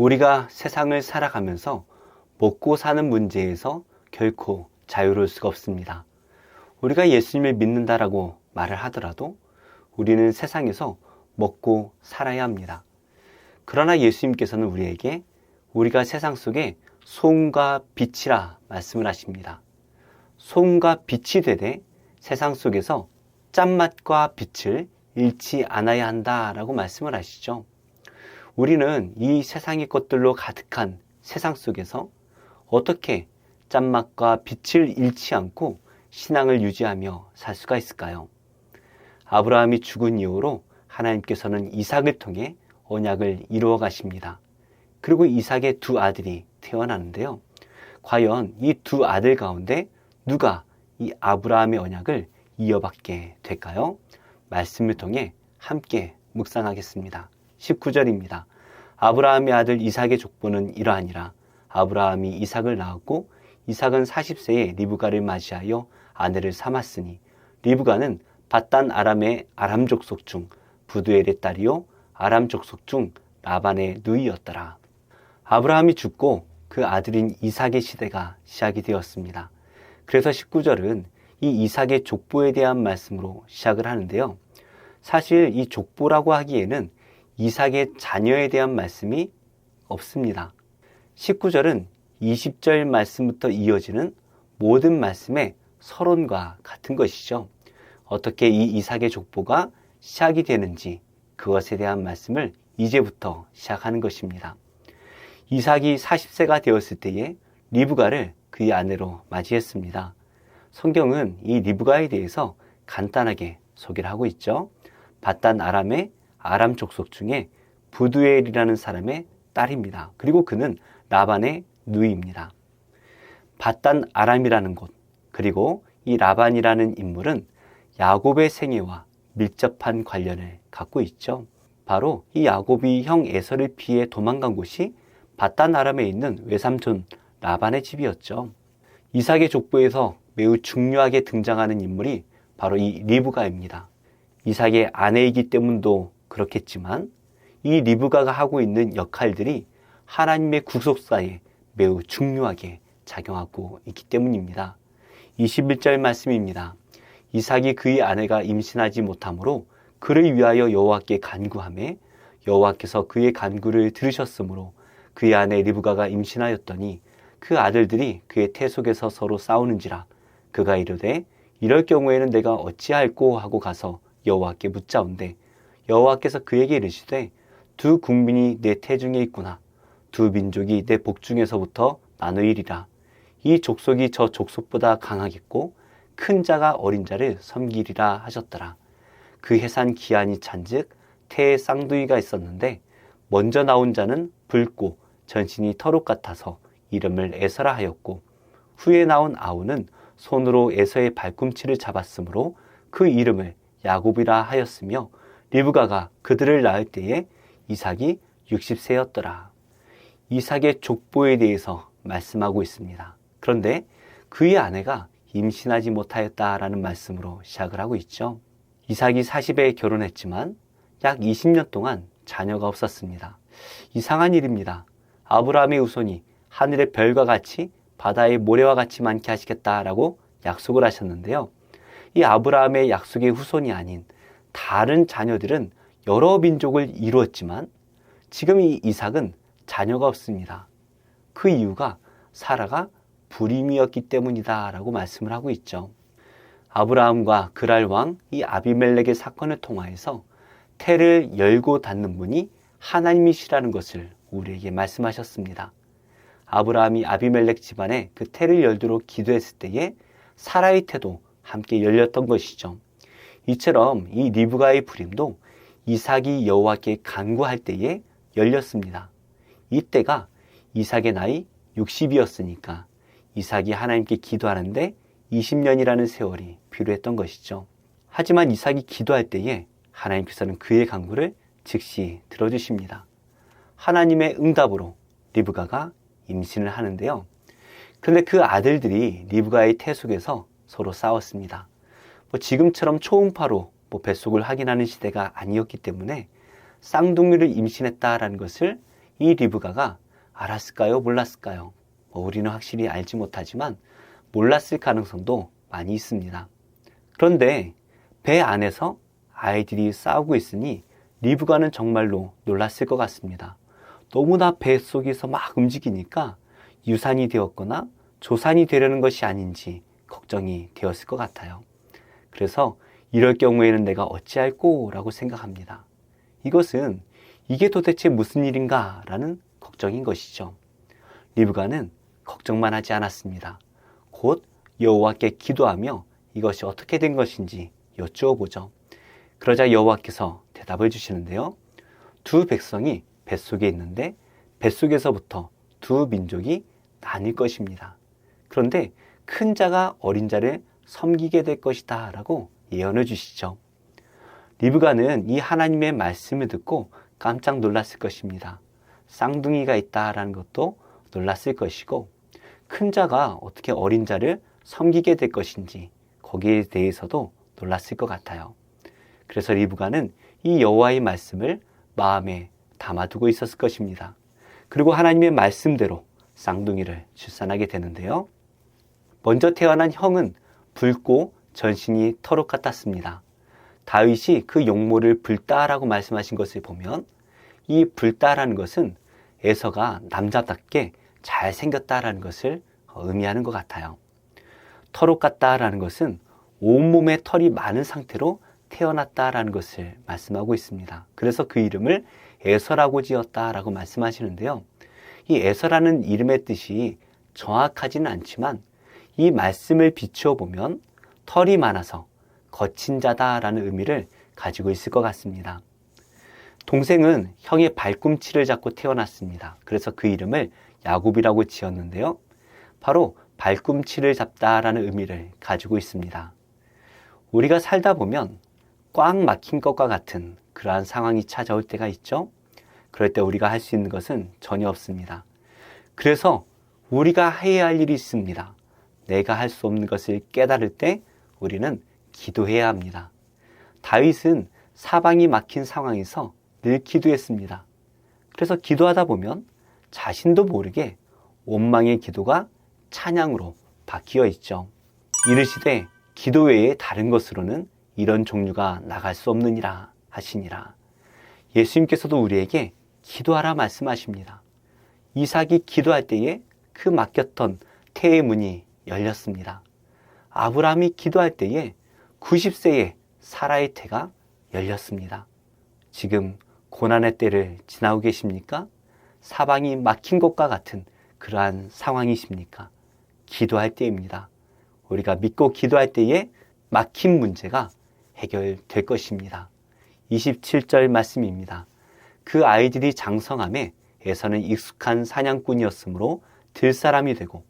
우리가 세상을 살아가면서 먹고 사는 문제에서 결코 자유로울 수가 없습니다. 우리가 예수님을 믿는다라고 말을 하더라도 우리는 세상에서 먹고 살아야 합니다. 그러나 예수님께서는 우리에게 우리가 세상 속에 소금과 빛이라 말씀을 하십니다. 소금과 빛이 되되 세상 속에서 짠맛과 빛을 잃지 않아야 한다라고 말씀을 하시죠. 우리는 이 세상의 것들로 가득한 세상 속에서 어떻게 짠맛과 빛을 잃지 않고 신앙을 유지하며 살 수가 있을까요? 아브라함이 죽은 이후로 하나님께서는 이삭을 통해 언약을 이루어 가십니다. 그리고 이삭의 두 아들이 태어나는데요. 과연 이 두 아들 가운데 누가 이 아브라함의 언약을 이어받게 될까요? 말씀을 통해 함께 묵상하겠습니다. 19절입니다. 아브라함의 아들 이삭의 족보는 이러하니라. 아브라함이 이삭을 낳았고 이삭은 40세에 리브가를 맞이하여 아내를 삼았으니 리브가는 밧단 아람의 아람 족속 중 부두엘의 딸이요 아람 족속 중 라반의 누이였더라. 아브라함이 죽고 그 아들인 이삭의 시대가 시작이 되었습니다. 그래서 19절은 이 이삭의 족보에 대한 말씀으로 시작을 하는데요. 사실 이 족보라고 하기에는 이삭의 자녀에 대한 말씀이 없습니다. 19절은 20절 말씀부터 이어지는 모든 말씀의 서론과 같은 것이죠. 어떻게 이 이삭의 족보가 시작이 되는지 그것에 대한 말씀을 이제부터 시작하는 것입니다. 이삭이 40세가 되었을 때에 리브가를 그의 아내로 맞이했습니다. 성경은 이 리브가에 대해서 간단하게 소개를 하고 있죠. 밧단 아람의 아람 족속 중에 부두엘이라는 사람의 딸입니다. 그리고 그는 라반의 누이입니다. 밧단 아람이라는 곳, 그리고 이 라반이라는 인물은 야곱의 생애와 밀접한 관련을 갖고 있죠. 바로 이 야곱이 형 에서를 피해 도망간 곳이 밧단 아람에 있는 외삼촌 라반의 집이었죠. 이삭의 족보에서 매우 중요하게 등장하는 인물이 바로 이 리브가입니다. 이삭의 아내이기 때문도 그렇겠지만 이 리브가가 하고 있는 역할들이 하나님의 구속사에 매우 중요하게 작용하고 있기 때문입니다. 21절 말씀입니다. 이삭이 그의 아내가 임신하지 못하므로 그를 위하여 여호와께 간구하매 여호와께서 그의 간구를 들으셨으므로 그의 아내 리브가가 임신하였더니 그 아들들이 그의 태 속에서 서로 싸우는지라 그가 이르되 이럴 경우에는 내가 어찌할꼬 하고 가서 여호와께 묻자온대 여호와께서 그에게 이르시되 두 국민이 내 태중에 있구나 두 민족이 내 복중에서부터 나누이리라 이 족속이 저 족속보다 강하겠고 큰 자가 어린 자를 섬기리라 하셨더라. 그 해산 기한이 찬즉 태에 쌍둥이가 있었는데 먼저 나온 자는 붉고 전신이 터룩 같아서 이름을 에서라 하였고 후에 나온 아우는 손으로 에서의 발꿈치를 잡았으므로 그 이름을 야곱이라 하였으며 리브가가 그들을 낳을 때에 이삭이 60세였더라. 이삭의 족보에 대해서 말씀하고 있습니다. 그런데 그의 아내가 임신하지 못하였다라는 말씀으로 시작을 하고 있죠. 이삭이 40에 결혼했지만 약 20년 동안 자녀가 없었습니다. 이상한 일입니다. 아브라함의 후손이 하늘의 별과 같이 바다의 모래와 같이 많게 하시겠다라고 약속을 하셨는데요. 이 아브라함의 약속의 후손이 아닌 다른 자녀들은 여러 민족을 이루었지만 지금 이 이삭은 자녀가 없습니다. 그 이유가 사라가 불임이었기 때문이다 라고 말씀을 하고 있죠. 아브라함과 그랄 왕 이 아비멜렉의 사건을 통하여서 태를 열고 닫는 분이 하나님이시라는 것을 우리에게 말씀하셨습니다. 아브라함이 아비멜렉 집안에 그 태를 열도록 기도했을 때에 사라의 태도 함께 열렸던 것이죠. 이처럼 이 리브가의 불임도 이삭이 여호와께 간구할 때에 열렸습니다. 이때가 이삭의 나이 60이었으니까 이삭이 하나님께 기도하는데 20년이라는 세월이 필요했던 것이죠. 하지만 이삭이 기도할 때에 하나님께서는 그의 간구를 즉시 들어주십니다. 하나님의 응답으로 리브가가 임신을 하는데요. 그런데 그 아들들이 리브가의 태 속에서 서로 싸웠습니다. 지금처럼 초음파로 뱃속을 확인하는 시대가 아니었기 때문에 쌍둥이를 임신했다라는 것을 이 리브가가 알았을까요? 몰랐을까요? 우리는 확실히 알지 못하지만 몰랐을 가능성도 많이 있습니다. 그런데 배 안에서 아이들이 싸우고 있으니 리브가는 정말로 놀랐을 것 같습니다. 너무나 배 속에서 막 움직이니까 유산이 되었거나 조산이 되려는 것이 아닌지 걱정이 되었을 것 같아요. 그래서 이럴 경우에는 내가 어찌할꼬 라고 생각합니다. 이것은 이게 도대체 무슨 일인가 라는 걱정인 것이죠. 리브가는 걱정만 하지 않았습니다. 곧 여호와께 기도하며 이것이 어떻게 된 것인지 여쭈어 보죠. 그러자 여호와께서 대답을 주시는데요. 두 백성이 뱃속에 있는데 뱃속에서부터 두 민족이 나뉠 것입니다. 그런데 큰 자가 어린 자를 섬기게 될 것이다 라고 예언을 주시죠. 리브가는 이 하나님의 말씀을 듣고 깜짝 놀랐을 것입니다. 쌍둥이가 있다라는 것도 놀랐을 것이고 큰 자가 어떻게 어린 자를 섬기게 될 것인지 거기에 대해서도 놀랐을 것 같아요. 그래서 리브가는 이 여호와의 말씀을 마음에 담아두고 있었을 것입니다. 그리고 하나님의 말씀대로 쌍둥이를 출산하게 되는데요. 먼저 태어난 형은 붉고 전신이 털옷 같았습니다. 다윗이 그 용모를 붉다라고 말씀하신 것을 보면 이 붉다라는 것은 에서가 남자답게 잘생겼다라는 것을 의미하는 것 같아요. 털옷 같다라는 것은 온몸에 털이 많은 상태로 태어났다라는 것을 말씀하고 있습니다. 그래서 그 이름을 에서라고 지었다라고 말씀하시는데요. 이 에서라는 이름의 뜻이 정확하지는 않지만 이 말씀을 비추어 보면 털이 많아서 거친 자다라는 의미를 가지고 있을 것 같습니다. 동생은 형의 발꿈치를 잡고 태어났습니다. 그래서 그 이름을 야곱이라고 지었는데요. 바로 발꿈치를 잡다라는 의미를 가지고 있습니다. 우리가 살다 보면 꽉 막힌 것과 같은 그러한 상황이 찾아올 때가 있죠. 그럴 때 우리가 할 수 있는 것은 전혀 없습니다. 그래서 우리가 해야 할 일이 있습니다. 내가 할 수 없는 것을 깨달을 때 우리는 기도해야 합니다. 다윗은 사방이 막힌 상황에서 늘 기도했습니다. 그래서 기도하다 보면 자신도 모르게 원망의 기도가 찬양으로 바뀌어 있죠. 이르시되 기도 외에 다른 것으로는 이런 종류가 나갈 수 없느니라 하시니라. 예수님께서도 우리에게 기도하라 말씀하십니다. 이삭이 기도할 때에 그 막혔던 태의 문이 열렸습니다. 아브라함이 기도할 때에 90세의 사라의 태가 열렸습니다. 지금 고난의 때를 지나고 계십니까? 사방이 막힌 것과 같은 그러한 상황이십니까? 기도할 때입니다. 우리가 믿고 기도할 때에 막힌 문제가 해결될 것입니다. 27절 말씀입니다. 그 아이들이 장성함에 에서는 익숙한 사냥꾼이었으므로 들 사람이 되고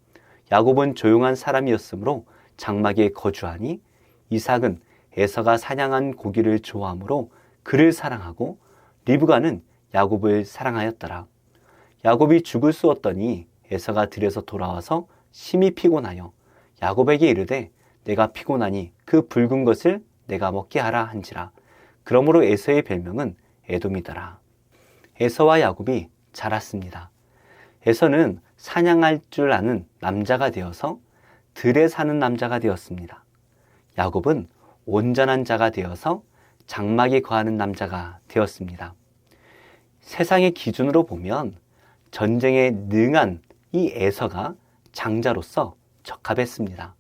야곱은 조용한 사람이었으므로 장막에 거주하니 이삭은 에서가 사냥한 고기를 좋아하므로 그를 사랑하고 리브가는 야곱을 사랑하였더라. 야곱이 죽을 쑤었더니 에서가 들에서 돌아와서 심히 피곤하여 야곱에게 이르되 내가 피곤하니 그 붉은 것을 내가 먹게 하라 한지라. 그러므로 에서의 별명은 에돔이더라. 에서와 야곱이 자랐습니다. 에서는 사냥할 줄 아는 남자가 되어서 들에 사는 남자가 되었습니다. 야곱은 온전한 자가 되어서 장막에 거하는 남자가 되었습니다. 세상의 기준으로 보면 전쟁에 능한 이 에서가 장자로서 적합했습니다.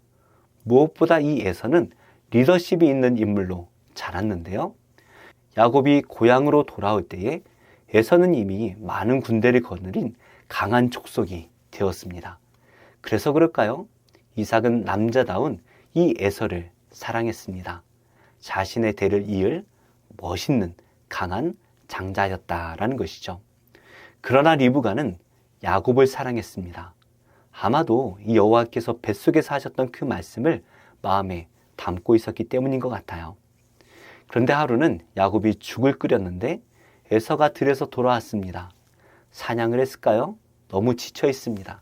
무엇보다 이 에서는 리더십이 있는 인물로 자랐는데요. 야곱이 고향으로 돌아올 때에 에서는 이미 많은 군대를 거느린 강한 족속이 되었습니다. 그래서 그럴까요? 이삭은 남자다운 이 에서를 사랑했습니다. 자신의 대를 이을 멋있는 강한 장자였다라는 것이죠. 그러나 리브가는 야곱을 사랑했습니다. 아마도 이 여호와께서 뱃속에서 하셨던 그 말씀을 마음에 담고 있었기 때문인 것 같아요. 그런데 하루는 야곱이 죽을 끓였는데 에서가 들에서 돌아왔습니다. 사냥을 했을까요? 너무 지쳐 있습니다.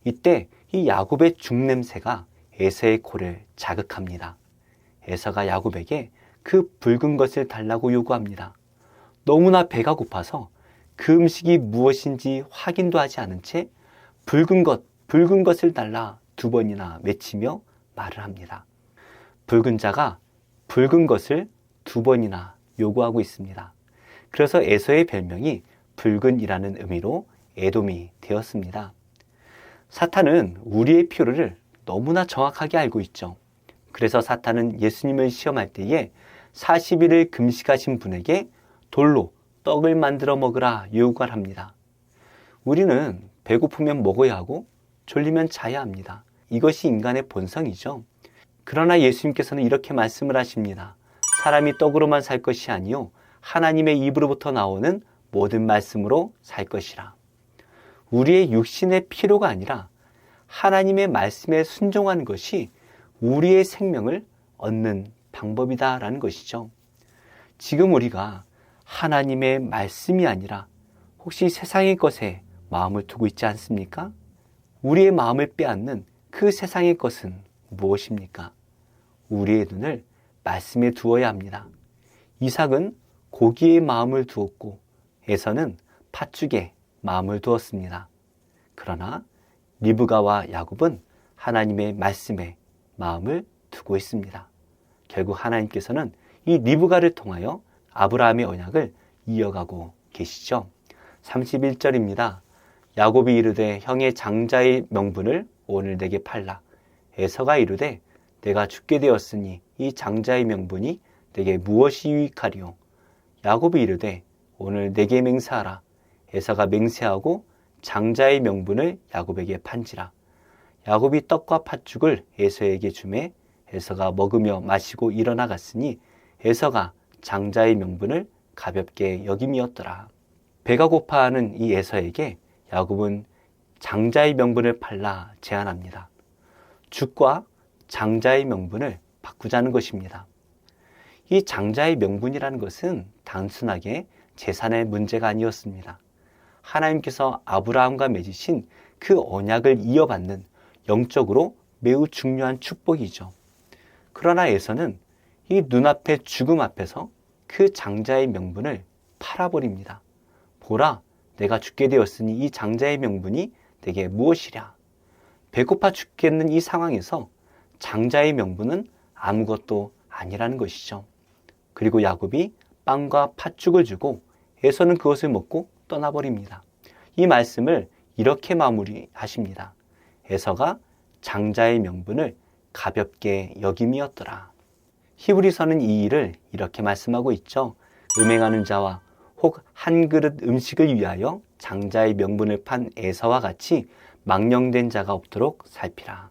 이때 이 야곱의 죽냄새가 에서의 코를 자극합니다. 에서가 야곱에게 그 붉은 것을 달라고 요구합니다. 너무나 배가 고파서 그 음식이 무엇인지 확인도 하지 않은 채 붉은 것을 달라 2번이나 외치며 말을 합니다. 붉은 자가 붉은 것을 2번이나 요구하고 있습니다. 그래서 에서의 별명이 붉은이라는 의미로 에돔이 되었습니다. 사탄은 우리의 필요를 너무나 정확하게 알고 있죠. 그래서 사탄은 예수님을 시험할 때에 40일을 금식하신 분에게 돌로 떡을 만들어 먹으라 요구를 합니다. 우리는 배고프면 먹어야 하고 졸리면 자야 합니다. 이것이 인간의 본성이죠. 그러나 예수님께서는 이렇게 말씀을 하십니다. 사람이 떡으로만 살 것이 아니요 하나님의 입으로부터 나오는 모든 말씀으로 살 것이라. 우리의 육신의 필요가 아니라 하나님의 말씀에 순종하는 것이 우리의 생명을 얻는 방법이다라는 것이죠. 지금 우리가 하나님의 말씀이 아니라 혹시 세상의 것에 마음을 두고 있지 않습니까? 우리의 마음을 빼앗는 그 세상의 것은 무엇입니까? 우리의 눈을 말씀에 두어야 합니다. 이삭은 고기에 마음을 두었고 에서는 팥죽에 마음을 두었습니다. 그러나 리브가와 야곱은 하나님의 말씀에 마음을 두고 있습니다. 결국 하나님께서는 이 리브가를 통하여 아브라함의 언약을 이어가고 계시죠. 31절입니다. 야곱이 이르되 형의 장자의 명분을 오늘 내게 팔라. 에서가 이르되 내가 죽게 되었으니 이 장자의 명분이 내게 무엇이 유익하리요? 야곱이 이르되 오늘 내게 맹세하라. 에서가 맹세하고 장자의 명분을 야곱에게 판지라. 야곱이 떡과 팥죽을 에서에게 주매 에서가 먹으며 마시고 일어나 갔으니 에서가 장자의 명분을 가볍게 여김이었더라. 배가 고파하는 이 에서에게 야곱은 장자의 명분을 팔라 제안합니다. 죽과 장자의 명분을 바꾸자는 것입니다. 이 장자의 명분이라는 것은 단순하게 재산의 문제가 아니었습니다. 하나님께서 아브라함과 맺으신 그 언약을 이어받는 영적으로 매우 중요한 축복이죠. 그러나 에서는 이 눈앞의 죽음 앞에서 그 장자의 명분을 팔아버립니다. 보라, 내가 죽게 되었으니 이 장자의 명분이 내게 무엇이랴. 배고파 죽겠는 이 상황에서 장자의 명분은 아무것도 아니라는 것이죠. 그리고 야곱이 빵과 팥죽을 주고 에서는 그것을 먹고 떠나버립니다. 이 말씀을 이렇게 마무리하십니다. 에서가 장자의 명분을 가볍게 여김이었더라. 히브리서는 이 일을 이렇게 말씀하고 있죠. 음행하는 자와 혹 한 그릇 음식을 위하여 장자의 명분을 판 에서와 같이 망령된 자가 없도록 살피라.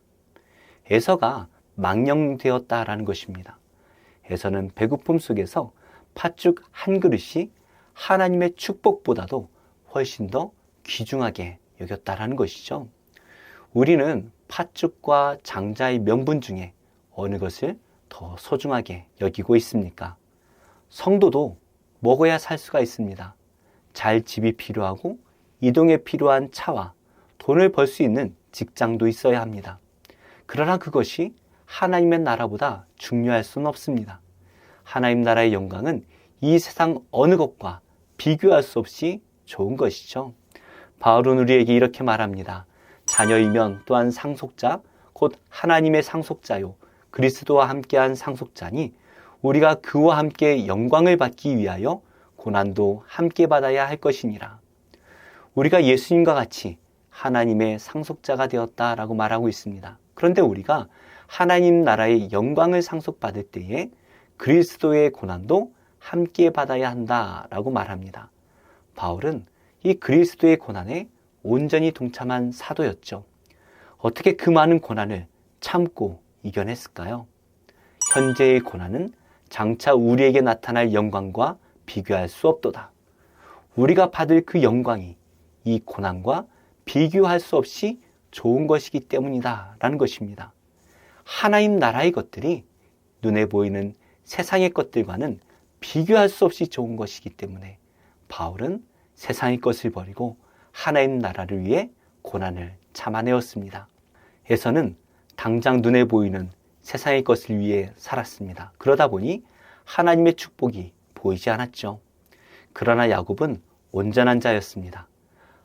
에서가 망령되었다라는 것입니다. 에서는 배고픔 속에서 팥죽 한 그릇이 하나님의 축복보다도 훨씬 더 귀중하게 여겼다라는 것이죠. 우리는 팥죽과 장자의 명분 중에 어느 것을 더 소중하게 여기고 있습니까? 성도도 먹어야 살 수가 있습니다. 잘 집이 필요하고 이동에 필요한 차와 돈을 벌 수 있는 직장도 있어야 합니다. 그러나 그것이 하나님의 나라보다 중요할 수는 없습니다. 하나님 나라의 영광은 이 세상 어느 것과 비교할 수 없이 좋은 것이죠. 바울은 우리에게 이렇게 말합니다. 자녀이면 또한 상속자, 곧 하나님의 상속자요 그리스도와 함께한 상속자니 우리가 그와 함께 영광을 받기 위하여 고난도 함께 받아야 할 것이니라. 우리가 예수님과 같이 하나님의 상속자가 되었다라고 말하고 있습니다. 그런데 우리가 하나님 나라의 영광을 상속받을 때에 그리스도의 고난도 함께 받아야 한다라고 말합니다. 바울은 이 그리스도의 고난에 온전히 동참한 사도였죠. 어떻게 그 많은 고난을 참고 이겨냈을까요? 현재의 고난은 장차 우리에게 나타날 영광과 비교할 수 없도다. 우리가 받을 그 영광이 이 고난과 비교할 수 없이 좋은 것이기 때문이다 라는 것입니다. 하나님 나라의 것들이 눈에 보이는 세상의 것들과는 비교할 수 없이 좋은 것이기 때문에 바울은 세상의 것을 버리고 하나님 나라를 위해 고난을 참아내었습니다. 에서는 당장 눈에 보이는 세상의 것을 위해 살았습니다. 그러다 보니 하나님의 축복이 보이지 않았죠. 그러나 야곱은 온전한 자였습니다.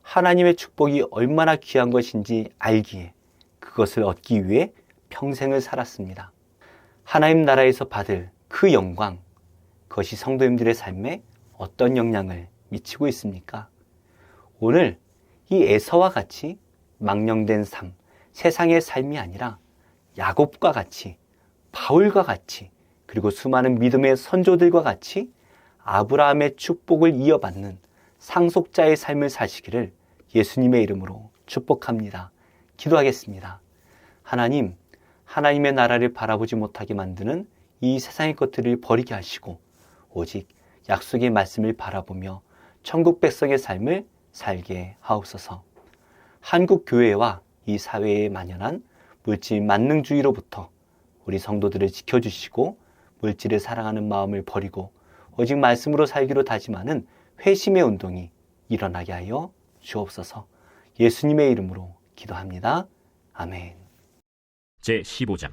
하나님의 축복이 얼마나 귀한 것인지 알기에 그것을 얻기 위해 평생을 살았습니다. 하나님 나라에서 받을 그 영광, 그것이 성도님들의 삶에 어떤 영향을 미치고 있습니까? 오늘 이 에서와 같이 망령된 삶, 세상의 삶이 아니라 야곱과 같이, 바울과 같이, 그리고 수많은 믿음의 선조들과 같이 아브라함의 축복을 이어받는 상속자의 삶을 사시기를 예수님의 이름으로 축복합니다. 기도하겠습니다. 하나님, 하나님의 나라를 바라보지 못하게 만드는 이 세상의 것들을 버리게 하시고 오직 약속의 말씀을 바라보며 천국 백성의 삶을 살게 하옵소서. 한국 교회와 이 사회에 만연한 물질 만능주의로부터 우리 성도들을 지켜주시고 물질을 사랑하는 마음을 버리고 오직 말씀으로 살기로 다짐하는 회심의 운동이 일어나게 하여 주옵소서. 예수님의 이름으로 기도합니다. 아멘. 제15장.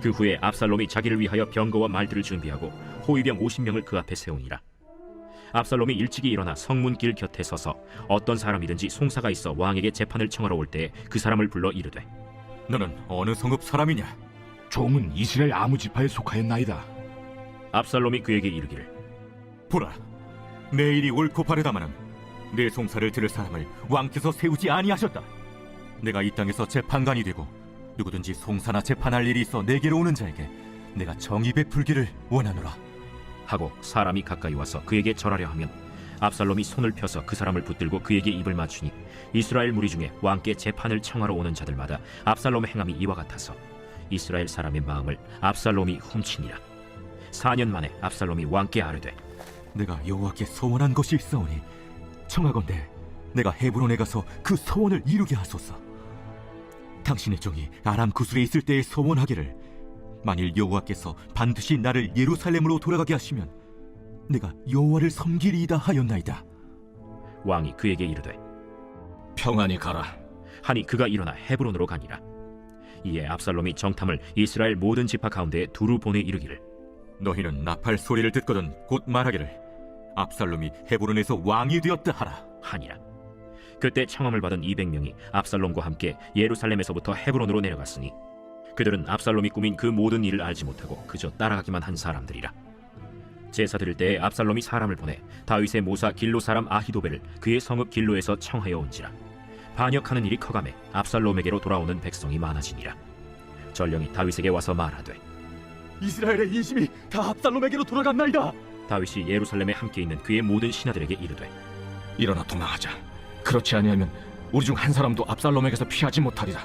그 후에 압살롬이 자기를 위하여 병거와 말들을 준비하고 호위병 50명을 그 앞에 세우니라. 압살롬이 일찍이 일어나 성문길 곁에 서서 어떤 사람이든지 송사가 있어 왕에게 재판을 청하러 올 때에 그 사람을 불러 이르되, 너는 어느 성읍 사람이냐? 종은 이스라엘 아무 지파에 속하였나이다. 압살롬이 그에게 이르기를, 보라, 내 일이 옳고 바르다마는 내 송사를 들을 사람을 왕께서 세우지 아니하셨다. 내가 이 땅에서 재판관이 되고 누구든지 송사나 재판할 일이 있어 내게로 오는 자에게 내가 정의 베풀기를 원하노라 하고 사람이 가까이 와서 그에게 절하려 하면 압살롬이 손을 펴서 그 사람을 붙들고 그에게 입을 맞추니 이스라엘 무리 중에 왕께 재판을 청하러 오는 자들마다 압살롬의 행함이 이와 같아서 이스라엘 사람의 마음을 압살롬이 훔치니라. 4년 만에 압살롬이 왕께 아뢰되, 내가 여호와께 소원한 것이 있사오니 청하건대 내가 헤브론에 가서 그 소원을 이루게 하소서. 당신의 종이 아람 구술에 있을 때에 소원하기를, 만일 여호와께서 반드시 나를 예루살렘으로 돌아가게 하시면 내가 여호와를 섬기리이다 하였나이다. 왕이 그에게 이르되, 평안히 가라. 하니 그가 일어나 헤브론으로 가니라. 이에 압살롬이 정탐을 이스라엘 모든 지파 가운데에 두루 보내 이르기를, 너희는 나팔 소리를 듣거든 곧 말하기를, 압살롬이 헤브론에서 왕이 되었다 하라 하니라. 그때 청함을 받은 200명이 압살롬과 함께 예루살렘에서부터 헤브론으로 내려갔으니 그들은 압살롬이 꾸민 그 모든 일을 알지 못하고 그저 따라가기만 한 사람들이라. 제사 드릴 때에 압살롬이 사람을 보내 다윗의 모사 길로 사람 아히도벨을 그의 성읍 길로에서 청하여 온지라. 반역하는 일이 커가매 압살롬에게로 돌아오는 백성이 많아지니라. 전령이 다윗에게 와서 말하되, 이스라엘의 인심이 다 압살롬에게로 돌아갔나이다. 다윗이 예루살렘에 함께 있는 그의 모든 신하들에게 이르되, 일어나 도망하자. 그렇지 아니하면 우리 중 한 사람도 압살롬에게서 피하지 못하리라.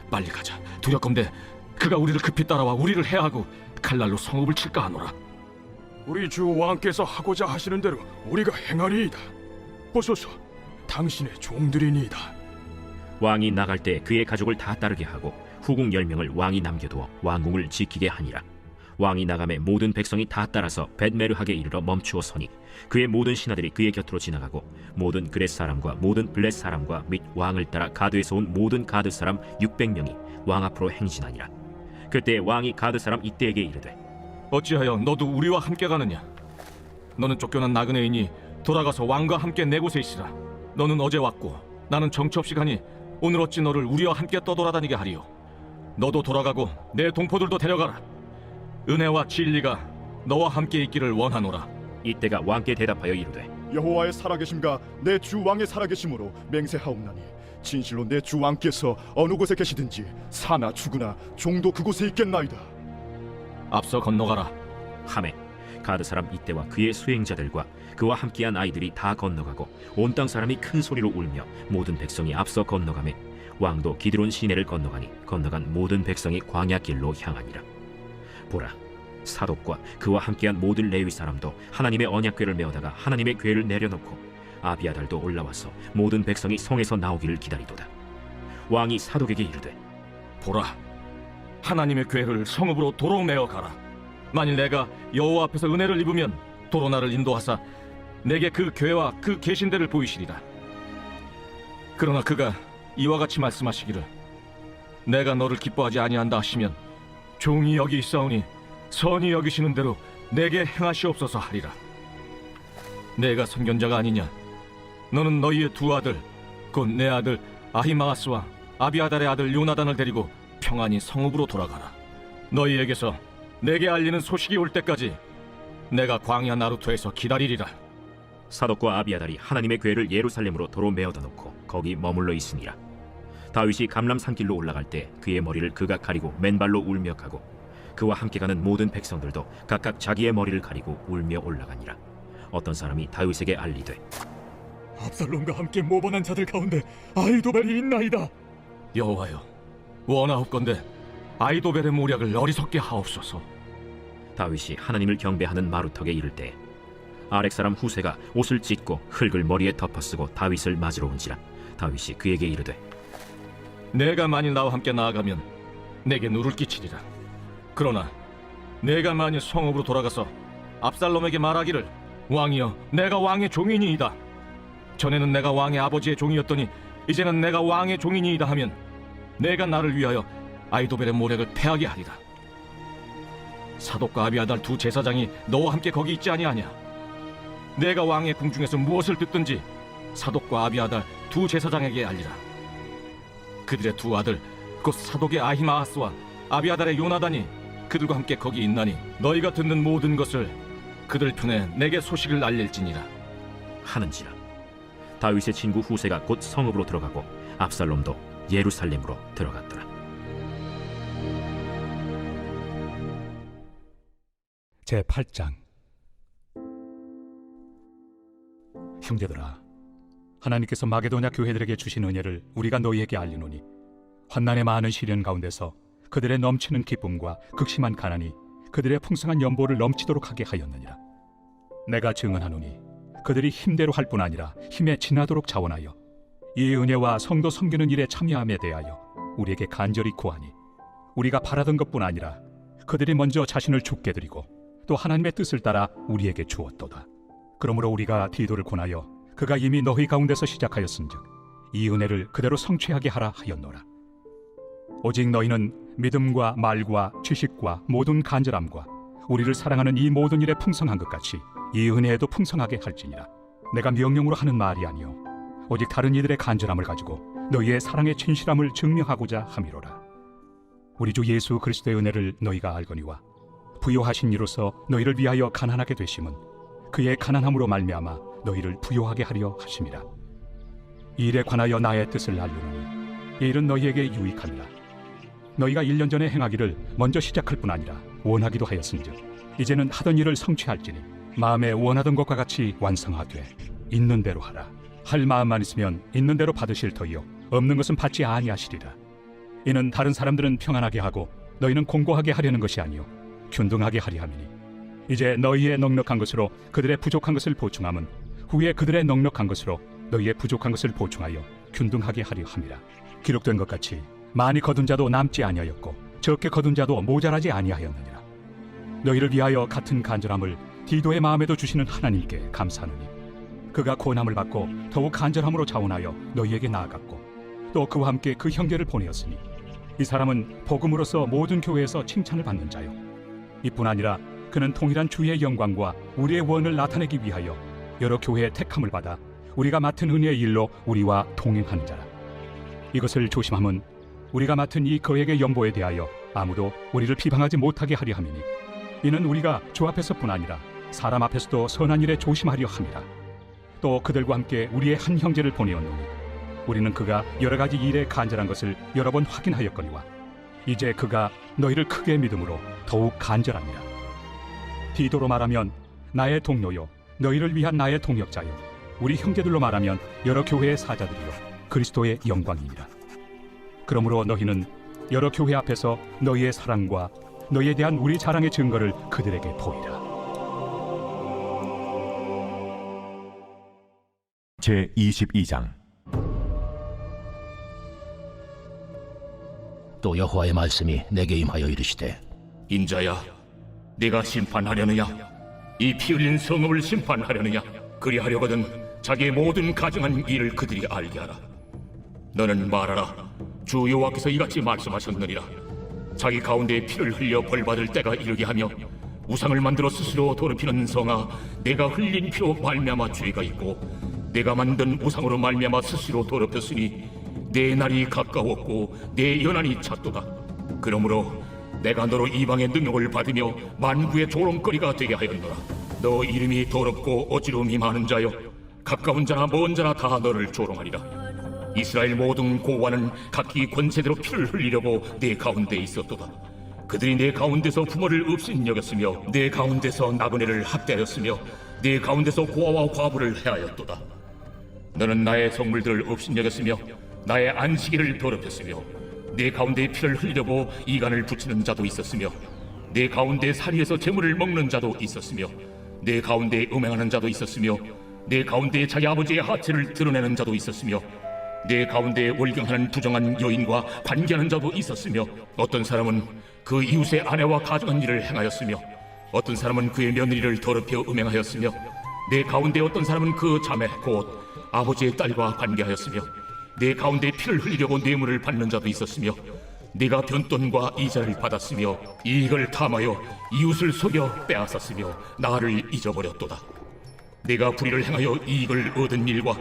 빨리 가자. 두렵건대 그가 우리를 급히 따라와 우리를 해하고 칼날로 성읍을 칠까 하노라. 우리 주 왕께서 하고자 하시는 대로 우리가 행하리이다. 보소서, 당신의 종들이니이다. 왕이 나갈 때 그의 가족을 다 따르게 하고 후궁 10명을 왕이 남겨두어 왕궁을 지키게 하니라. 왕이 나가매 모든 백성이 다 따라서 벳메르하게 이르러 멈추어 서니 그의 모든 신하들이 그의 곁으로 지나가고 모든 그렛 사람과 모든 블렛 사람과 및 왕을 따라 가드에서 온 모든 가드 사람 600명이 왕 앞으로 행진하니라. 그때 왕이 가드 사람 이때에게 이르되, 어찌하여 너도 우리와 함께 가느냐? 너는 쫓겨난 나그네이니 돌아가서 왕과 함께 내 곳에 있으라. 너는 어제 왔고 나는 정처 없이 가니 오늘 어찌 너를 우리와 함께 떠돌아다니게 하리요? 너도 돌아가고 내 동포들도 데려가라. 은혜와 진리가 너와 함께 있기를 원하노라. 이때가 왕께 대답하여 이르되, 여호와의 살아계심과 내 주 왕의 살아계심으로 맹세하옵나니 진실로 내 주 왕께서 어느 곳에 계시든지 사나 죽으나 종도 그곳에 있겠나이다. 앞서 건너가라. 하매 가드 사람 이때와 그의 수행자들과 그와 함께한 아이들이 다 건너가고 온 땅 사람이 큰 소리로 울며 모든 백성이 앞서 건너가매 왕도 기드론 시내를 건너가니 건너간 모든 백성이 광야 길로 향하니라. 보라, 사독과 그와 함께한 모든 레위 사람도 하나님의 언약궤를 메어다가 하나님의 궤를 내려놓고 아비아달도 올라와서 모든 백성이 성에서 나오기를 기다리도다. 왕이 사독에게 이르되, 보라, 하나님의 궤를 성읍으로 도로 메어 가라. 만일 내가 여호와 앞에서 은혜를 입으면 도로 나를 인도하사 내게 그 궤와 그 계신대를 보이시리라. 그러나 그가 이와 같이 말씀하시기를, 내가 너를 기뻐하지 아니한다 하시면 종이 여기 있사오니 선히 여기시는 대로 내게 행하시옵소서 하리라. 내가 선견자가 아니냐? 너는 너희의 두 아들, 곧 내 아들 아히마아스와 아비아달의 아들 요나단을 데리고 평안히 성읍으로 돌아가라. 너희에게서 내게 알리는 소식이 올 때까지 내가 광야 나루토에서 기다리리라. 사독과 아비아달이 하나님의 궤를 예루살렘으로 도로 메어다 놓고 거기 머물러 있으니라. 다윗이 감람 산길로 올라갈 때 그의 머리를 그가 가리고 맨발로 울며 가고 그와 함께 가는 모든 백성들도 각각 자기의 머리를 가리고 울며 올라가니라. 어떤 사람이 다윗에게 알리되 압살롬과 함께 모반한 자들 가운데 아히도벨이 있나이다. 여호와여, 원하옵건대 아히도벨의 모략을 어리석게 하옵소서. 다윗이 하나님을 경배하는 마루턱에 이를 때 아렉 사람 후세가 옷을 찢고 흙을 머리에 덮어쓰고 다윗을 맞으러 온지라. 다윗이 그에게 이르되 내가 만일 나와 함께 나아가면 내게 누를 끼치리라. 그러나 내가 만일 성읍으로 돌아가서 압살롬에게 말하기를 왕이여, 내가 왕의 종이니이다. 전에는 내가 왕의 아버지의 종이었더니 이제는 내가 왕의 종이니이다 하면 내가 나를 위하여 아히도벨의 모략을 패하게 하리라. 사독과 아비아달 두 제사장이 너와 함께 거기 있지 아니하냐? 내가 왕의 궁중에서 무엇을 듣든지 사독과 아비아달 두 제사장에게 알리라. 그들의 두 아들 곧 사독의 아히마아스와 아비아달의 요나단이 그들과 함께 거기 있나니 너희가 듣는 모든 것을 그들 편에 내게 소식을 알릴지니라 하는지라. 다윗의 친구 후세가 곧 성읍으로 들어가고 압살롬도 예루살렘으로 들어갔더라. 제8장. 형제들아, 하나님께서 마게도냐 교회들에게 주신 은혜를 우리가 너희에게 알리노니 환난의 많은 시련 가운데서 그들의 넘치는 기쁨과 극심한 가난이 그들의 풍성한 연보를 넘치도록 하게 하였느니라. 내가 증언하노니 그들이 힘대로 할 뿐 아니라 힘에 지나도록 자원하여 이 은혜와 성도 섬기는 일에 참여함에 대하여 우리에게 간절히 구하니 우리가 바라던 것뿐 아니라 그들이 먼저 자신을 죽게 드리고 또 하나님의 뜻을 따라 우리에게 주었도다. 그러므로 우리가 디도를 권하여 그가 이미 너희 가운데서 시작하였은즉 이 은혜를 그대로 성취하게 하라 하였노라. 오직 너희는 믿음과 말과 지식과 모든 간절함과 우리를 사랑하는 이 모든 일에 풍성한 것 같이 이 은혜에도 풍성하게 할지니라. 내가 명령으로 하는 말이 아니요 오직 다른 이들의 간절함을 가지고 너희의 사랑의 진실함을 증명하고자 함이로라. 우리 주 예수 그리스도의 은혜를 너희가 알거니와 부요하신 이로서 너희를 위하여 가난하게 되심은 그의 가난함으로 말미암아 너희를 부요하게 하려 하심이라. 이 일에 관하여 나의 뜻을 알려노니 이 일은 너희에게 유익함이라. 너희가 1년 전에 행하기를 먼저 시작할 뿐 아니라 원하기도 하였은즉 이제는 하던 일을 성취할지니 마음에 원하던 것과 같이 완성하되 있는 대로 하라. 할 마음만 있으면 있는 대로 받으실 터이요 없는 것은 받지 아니하시리라. 이는 다른 사람들은 평안하게 하고 너희는 공고하게 하려는 것이 아니요 균등하게 하리 함이니 이제 너희의 넉넉한 것으로 그들의 부족한 것을 보충함은 후에 그들의 넉넉한 것으로 너희의 부족한 것을 보충하여 균등하게 하려 함이라. 기록된 것 같이 많이 거둔 자도 남지 아니하였고 적게 거둔 자도 모자라지 아니하였느니라. 너희를 위하여 같은 간절함을 디도의 마음에도 주시는 하나님께 감사하노니 그가 고난을 받고 더욱 간절함으로 자원하여 너희에게 나아갔고 또 그와 함께 그 형제를 보내었으니 이 사람은 복음으로서 모든 교회에서 칭찬을 받는 자요 이뿐 아니라 그는 통일한 주의 영광과 우리의 원을 나타내기 위하여 여러 교회의 택함을 받아 우리가 맡은 은혜의 일로 우리와 동행하는 자라. 이것을 조심함은 우리가 맡은 이 거액의 연보에 대하여 아무도 우리를 비방하지 못하게 하려 함이니 이는 우리가 주 앞에서뿐 아니라 사람 앞에서도 선한 일에 조심하려 함이라. 또 그들과 함께 우리의 한 형제를 보내었노니 우리는 그가 여러 가지 일에 간절한 것을 여러 번 확인하였거니와 이제 그가 너희를 크게 믿음으로 더욱 간절합니다. 디도로 말하면 나의 동료요 너희를 위한 나의 동역자요 우리 형제들로 말하면 여러 교회의 사자들이요 그리스도의 영광이니라. 그러므로 너희는 여러 교회 앞에서 너희의 사랑과 너희에 대한 우리 자랑의 증거를 그들에게 보이라. 제22장. 또 여호와의 말씀이 내게 임하여 이르시되 인자야, 네가 심판하려느냐? 이 피 흘린 성읍을 심판하려느냐? 그리하려거든 자기의 모든 가증한 일을 그들이 알게 하라. 너는 말하라. 주 여호와께서 이같이 말씀하셨느니라. 자기 가운데 피를 흘려 벌받을 때가 이르게 하며 우상을 만들어 스스로 더럽히는 성아, 내가 흘린 피로 말미암아 죄가 있고 내가 만든 우상으로 말미암아 스스로 더럽혔으니 내 날이 가까웠고 내 연한이 찼도다. 그러므로 내가 너로 이방의 능력을 받으며 만구의 조롱거리가 되게 하였노라. 너 이름이 더럽고 어지러움이 많은 자여, 가까운 자나 먼 자나 다 너를 조롱하리라. 이스라엘 모든 고관은 각기 권세대로 피를 흘리려고 내 가운데 있었도다. 그들이 내 가운데서 부모를 업신여겼으며 내 가운데서 나그네를 학대하였으며 내 가운데서 고아와 과부를 해하였도다. 너는 나의 성물들을 업신여겼으며 나의 안식일을 더럽혔으며 내 가운데 피를 흘리려고 이간을 붙이는 자도 있었으며 내 가운데 사리에서 재물을 먹는 자도 있었으며 내 가운데 음행하는 자도 있었으며 내 가운데 자기 아버지의 하체를 드러내는 자도 있었으며 내 가운데 월경하는 부정한 여인과 관계하는 자도 있었으며 어떤 사람은 그 이웃의 아내와 가정한 일을 행하였으며 어떤 사람은 그의 며느리를 더럽혀 음행하였으며 내 가운데 어떤 사람은 그 자매 곧 아버지의 딸과 관계하였으며 내 가운데 피를 흘리려고 뇌물을 받는 자도 있었으며 네가 변돈과 이자를 받았으며 이익을 탐하여 이웃을 속여 빼앗았으며 나를 잊어버렸도다. 내가 불의를 행하여 이익을 얻은 일과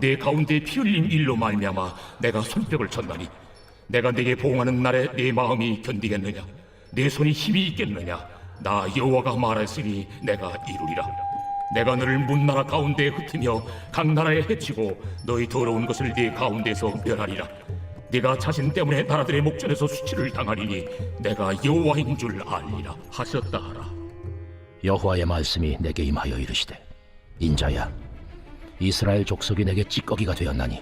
내 가운데 피 흘린 일로 말미암아 내가 손뼉을 쳤나니 내가 네게 보응하는 날에 내 마음이 견디겠느냐? 내 손이 힘이 있겠느냐? 나 여호와가 말했으니 내가 이루리라. 내가 너를 문나라 가운데 흩으며 각 나라에 해치고 너희 더러운 것을 네 가운데서 멸하리라. 네가 자신 때문에 나라들의 목전에서 수치를 당하리니 내가 여호와인 줄 알리라 하셨다 하라. 여호와의 말씀이 내게 임하여 이르시되 인자야, 이스라엘 족속이 내게 찌꺼기가 되었나니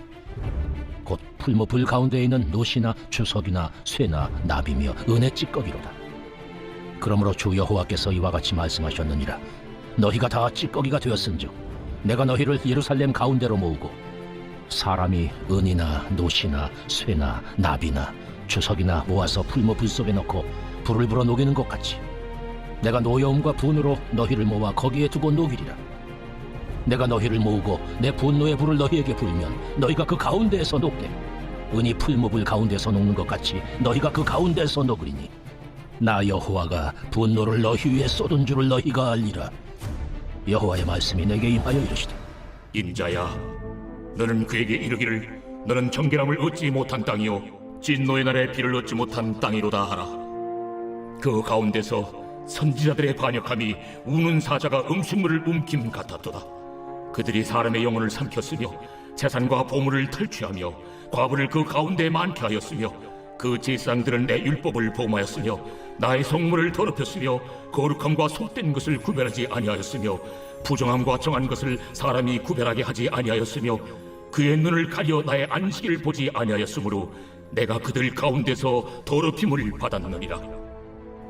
곧 풀무불 가운데 있는 노시나 주석이나 쇠나 나비며 은의 찌꺼기로다. 그러므로 주 여호와께서 이와 같이 말씀하셨느니라. 너희가 다 찌꺼기가 되었은즉 내가 너희를 예루살렘 가운데로 모으고 사람이 은이나 노시나 쇠나 나비나 주석이나 모아서 풀무불 속에 넣고 불을 불어 녹이는 것 같이 내가 노여움과 분으로 너희를 모아 거기에 두고 녹이리라. 내가 너희를 모으고 내 분노의 불을 너희에게 불면 너희가 그 가운데에서 녹되 은이 풀무불 가운데서 녹는 것 같이 너희가 그 가운데서 녹으리니 나 여호와가 분노를 너희 위에 쏟은 줄을 너희가 알리라. 여호와의 말씀이 내게 임하여 이르시되 인자야, 너는 그에게 이르기를 너는 정결함을 얻지 못한 땅이요 진노의 날에 비를 얻지 못한 땅이로다 하라. 그 가운데서 선지자들의 반역함이 우는 사자가 음식물을 움킴 같았도다. 그들이 사람의 영혼을 삼켰으며 재산과 보물을 탈취하며 과부를 그 가운데 많게 하였으며 그 제사장들은 내 율법을 범하였으며 나의 성물을 더럽혔으며 거룩함과 속된 것을 구별하지 아니하였으며 부정함과 정한 것을 사람이 구별하게 하지 아니하였으며 그의 눈을 가려 나의 안식을 보지 아니하였으므로 내가 그들 가운데서 더럽힘을 받았느니라.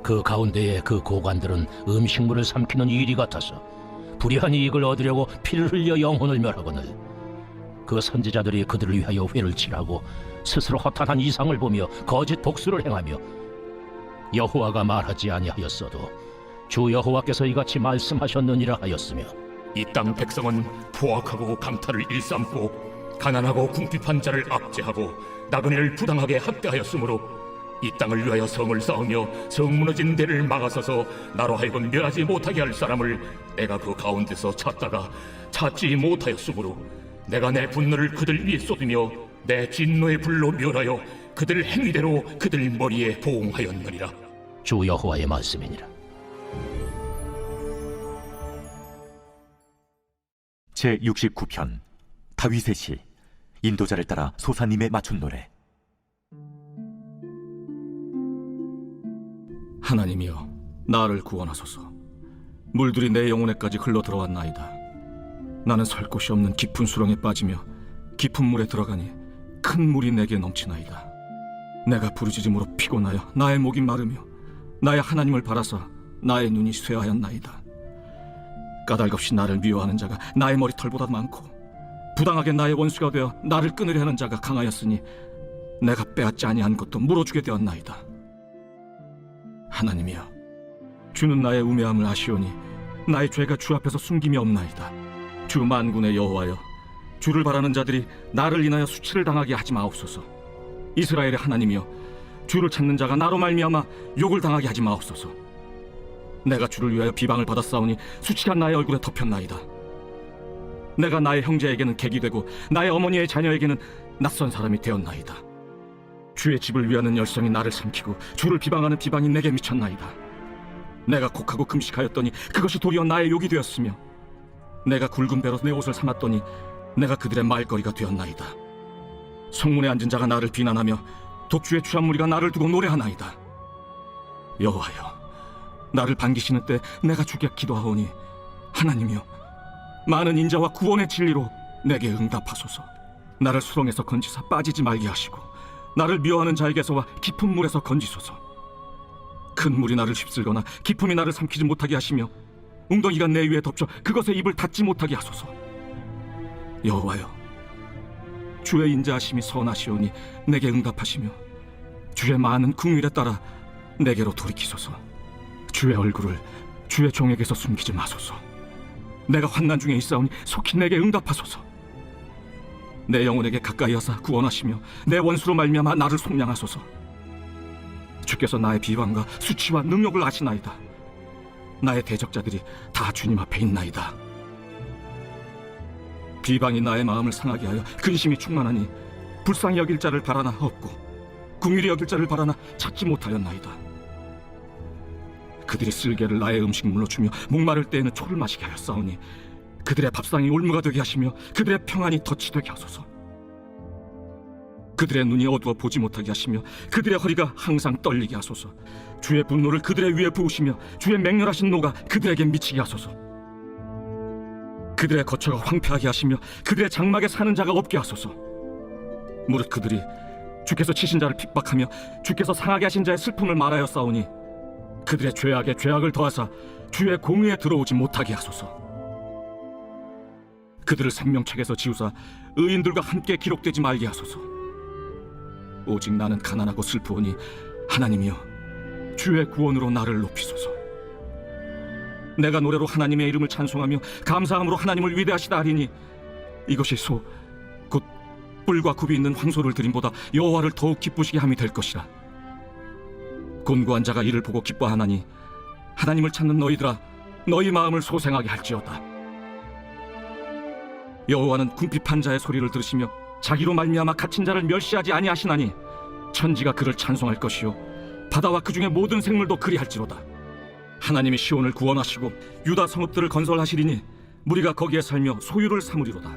그 가운데에 그 고관들은 음식물을 삼키는 일이 같아서 불의한 이익을 얻으려고 피를 흘려 영혼을 멸하거늘 그 선지자들이 그들을 위하여 회를 칠하고 스스로 허탄한 이상을 보며 거짓 복수를 행하며 여호와가 말하지 아니하였어도 주 여호와께서 이같이 말씀하셨느니라 하였으며 이 땅 백성은 포악하고 강탈을 일삼고 가난하고 궁핍한 자를 압제하고 나그네를 부당하게 학대하였으므로 이 땅을 위하여 성을 쌓으며 성 무너진 데를 막아서서 나로 하여금 멸하지 못하게 할 사람을 내가 그 가운데서 찾다가 찾지 못하였으므로 내가 내 분노를 그들 위에 쏟으며 내 진노의 불로 멸하여 그들 행위대로 그들 머리에 보응하였느니라. 주 여호와의 말씀이니라. 제69편 다윗의 시. 인도자를 따라 소사님의 맞춘 노래. 하나님이여, 나를 구원하소서. 물들이 내 영혼에까지 흘러들어왔나이다. 나는 설 곳이 없는 깊은 수렁에 빠지며 깊은 물에 들어가니 큰 물이 내게 넘치나이다. 내가 부르짖음으로 피곤하여 나의 목이 마르며 나의 하나님을 바라사 나의 눈이 쇠하였나이다. 까닭없이 나를 미워하는 자가 나의 머리털보다 많고 부당하게 나의 원수가 되어 나를 끊으려 하는 자가 강하였으니 내가 빼앗지 아니한 것도 물어주게 되었나이다. 하나님이여, 주는 나의 우매함을 아시오니 나의 죄가 주 앞에서 숨김이 없나이다. 주 만군의 여호와여, 주를 바라는 자들이 나를 인하여 수치를 당하게 하지 마옵소서. 이스라엘의 하나님이여, 주를 찾는 자가 나로 말미암아 욕을 당하게 하지 마옵소서. 내가 주를 위하여 비방을 받았사오니 수치가 나의 얼굴에 덮였나이다. 내가 나의 형제에게는 객이 되고 나의 어머니의 자녀에게는 낯선 사람이 되었나이다. 주의 집을 위하는 열성이 나를 삼키고 주를 비방하는 비방이 내게 미쳤나이다. 내가 곡하고 금식하였더니 그것이 도리어 나의 욕이 되었으며 내가 굵은 배로 내 옷을 삼았더니 내가 그들의 말거리가 되었나이다. 성문에 앉은 자가 나를 비난하며 독주의 취한 무리가 나를 두고 노래하나이다. 여호와여, 나를 반기시는 때 내가 주께 기도하오니 하나님이여, 많은 인자와 구원의 진리로 내게 응답하소서. 나를 수렁에서 건지사 빠지지 말게 하시고 나를 미워하는 자에게서와 깊은 물에서 건지소서. 큰 물이 나를 휩쓸거나 깊음이 나를 삼키지 못하게 하시며 웅덩이가 내 위에 덮쳐 그것에 입을 닫지 못하게 하소서. 여호와여, 주의 인자하심이 선하시오니 내게 응답하시며 주의 많은 긍휼에 따라 내게로 돌이키소서. 주의 얼굴을 주의 종에게서 숨기지 마소서. 내가 환난 중에 있사오니 속히 내게 응답하소서. 내 영혼에게 가까이 하사 구원하시며 내 원수로 말미암아 나를 속량하소서. 주께서 나의 비방과 수치와 능력을 아시나이다. 나의 대적자들이 다 주님 앞에 있나이다. 비방이 나의 마음을 상하게 하여 근심이 충만하니 불쌍히 여길 자를 바라나 없고 긍휼히 여길 자를 바라나 찾지 못하였나이다. 그들이 쓸개를 나의 음식물로 주며 목마를 때에는 초를 마시게 하였사오니 그들의 밥상이 올무가 되게 하시며 그들의 평안이 덫이 되게 하소서. 그들의 눈이 어두워 보지 못하게 하시며 그들의 허리가 항상 떨리게 하소서. 주의 분노를 그들의 위에 부으시며 주의 맹렬하신 노가 그들에게 미치게 하소서. 그들의 거처가 황폐하게 하시며 그들의 장막에 사는 자가 없게 하소서. 무릇 그들이 주께서 치신 자를 핍박하며 주께서 상하게 하신 자의 슬픔을 말하였사오니 그들의 죄악에 죄악을 더하사 주의 공의에 들어오지 못하게 하소서. 그들을 생명책에서 지우사 의인들과 함께 기록되지 말게 하소서. 오직 나는 가난하고 슬프오니 하나님이여, 주의 구원으로 나를 높이소서. 내가 노래로 하나님의 이름을 찬송하며 감사함으로 하나님을 위대하시다 하리니 이것이 곧 뿔과 굽이 있는 황소를 드림보다 여호와를 더욱 기쁘시게 함이 될 것이라. 곤고한 자가 이를 보고 기뻐하나니 하나님을 찾는 너희들아, 너희 마음을 소생하게 할지어다. 여호와는 궁핍한 자의 소리를 들으시며 자기로 말미암아 갇힌 자를 멸시하지 아니하시나니 천지가 그를 찬송할 것이요 바다와 그 중에 모든 생물도 그리할지로다. 하나님이 시온을 구원하시고 유다 성읍들을 건설하시리니 무리가 거기에 살며 소유를 삼으리로다.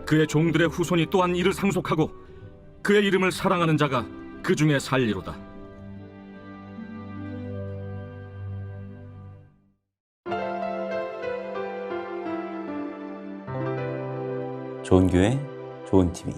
그의 종들의 후손이 또한 이를 상속하고 그의 이름을 사랑하는 자가 그 중에 살리로다. 좋은 교회, 좋은 TV